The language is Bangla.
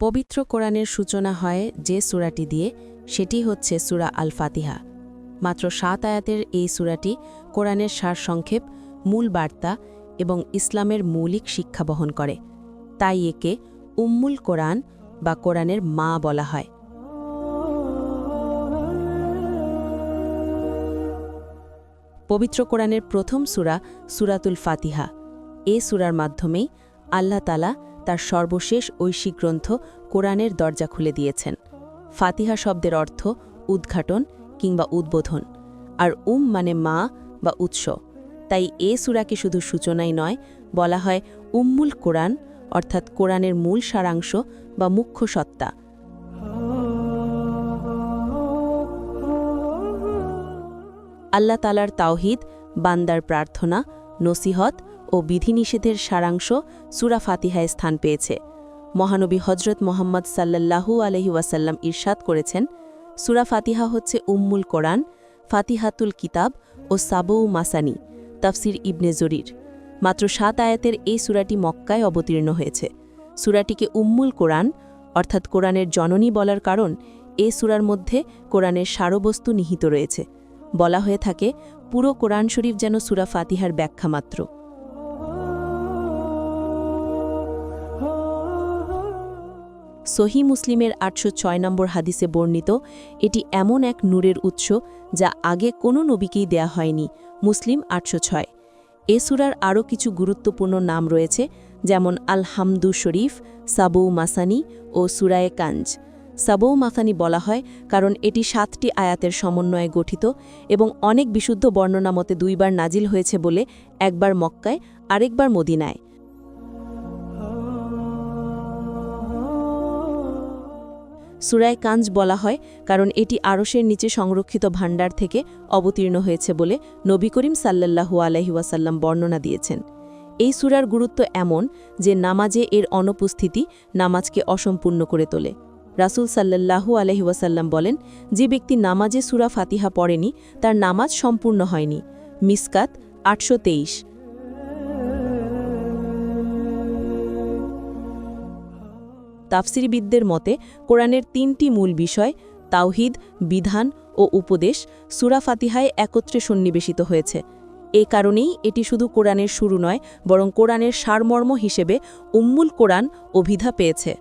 পবিত্র কোরআনের সূচনা হয় যে সূরাটি দিয়ে, সেটি হচ্ছে সূরা আল ফাতিহা। মাত্র ৭ আয়াতের এই সূরাটি কোরআনের সারসংক্ষেপ, মূল বার্তা এবং ইসলামের মৌলিক শিক্ষা বহন করে। তাই একে উম্মুল কোরআন বা কোরআনের মা বলা হয়। পবিত্র কোরআনের প্রথম সূরা সূরাতুল ফাতিহা। এ সূরার মাধ্যমেই আল্লাহ তাআলা তার সর্বশেষ ঐশিক গ্রন্থ কোরআনের দরজা খুলে দিয়েছেন। ফাতিহা শব্দের অর্থ উদ্ঘাটন কিংবা উদ্বোধন, আর মানে মা বা উৎস। তাই এ সূরাকে শুধু সূচনাই নয়, বলা হয় উম্মুল কোরআন, অর্থাৎ কোরআনের মূল সারাংশ বা মুখ্য সত্তা। আল্লাহ তাআলার তাওহীদ, বান্দার প্রার্থনা, নসিহত ও বিধিনিষেধের সারাংশ সূরা ফাতিহায় স্থান পেয়েছে। মহানবী হজরত মুহাম্মদ সাল্লাল্লাহু আলাইহি ওয়াসাল্লাম ইরশাদ করেছেন, সূরা ফাতিহা হচ্ছে উম্মুল কোরআন, ফাতিহাতুল কিতাব ও সাবউ মাসানি। তাফসির ইবনে জরির। মাত্র ৭ আয়াতের এই সূরাটি মক্কায় অবতীর্ণ হয়েছে। সূরাটিকে উম্মুল কোরআন অর্থাৎ কোরআনের জননী বলার কারণ, এ সূরার মধ্যে কোরআনের সারবস্তু নিহিত রয়েছে। বলা হয়ে থাকে, পুরো কোরআন শরীফ যেন সূরা ফাতিহার ব্যাখ্যা মাত্র। সহিহ মুসলিমের ৮০৬ নম্বর হাদিসে বর্ণিত, এটি এমন এক নূরের উৎস যা আগে কোনো নবীকেই দেয়া হয়নি। মুসলিম ৮০৬। এ সূরার আরও কিছু গুরুত্বপূর্ণ নাম রয়েছে, যেমন আল হামদু শরীফ, সাবউ মাসানি ও সূরায়ে কাঞ্জ। সাবউ মাসানি বলা হয় কারণ এটি ৭টি আয়াতের সমন্বয়ে গঠিত এবং অনেক বিশুদ্ধ বর্ণনা মতে ২ বার নাজিল হয়েছে বলে, একবার মক্কায় আরেকবার মদিনায়। সূরায়ে কাঞ্জ বলা হয় কারণ এটি আরশের নিচে সংরক্ষিত ভাণ্ডার থেকে অবতীর্ণ হয়েছে বলে নবী করিম সাল্লাল্লাহু আলাইহি ওয়াসাল্লাম বর্ণনা দিয়েছেন। এই সূরার গুরুত্ব এমন যে নামাজে এর অনুপস্থিতি নামাজকে অসম্পূর্ণ করে তোলে। রাসূল সাল্লাল্লাহু আলাইহি ওয়াসাল্লাম বলেন, যে ব্যক্তি নামাজে সূরা ফাতিহা পড়েনি তার নামাজ সম্পূর্ণ হয়নি। মিসকাত ৮২৩। তাফসিরবিদদের মতে কোরআনের ৩টি মূল বিষয় তাওহীদ, বিধান ও উপদেশ সূরা ফাতিহায় একত্রে সন্নিবেশিত হয়েছে। এ কারণেই এটি শুধু কোরআনের শুরু নয়, বরং কোরআনের সারমর্ম হিসেবে উম্মুল কোরআন অভিধা পেয়েছে।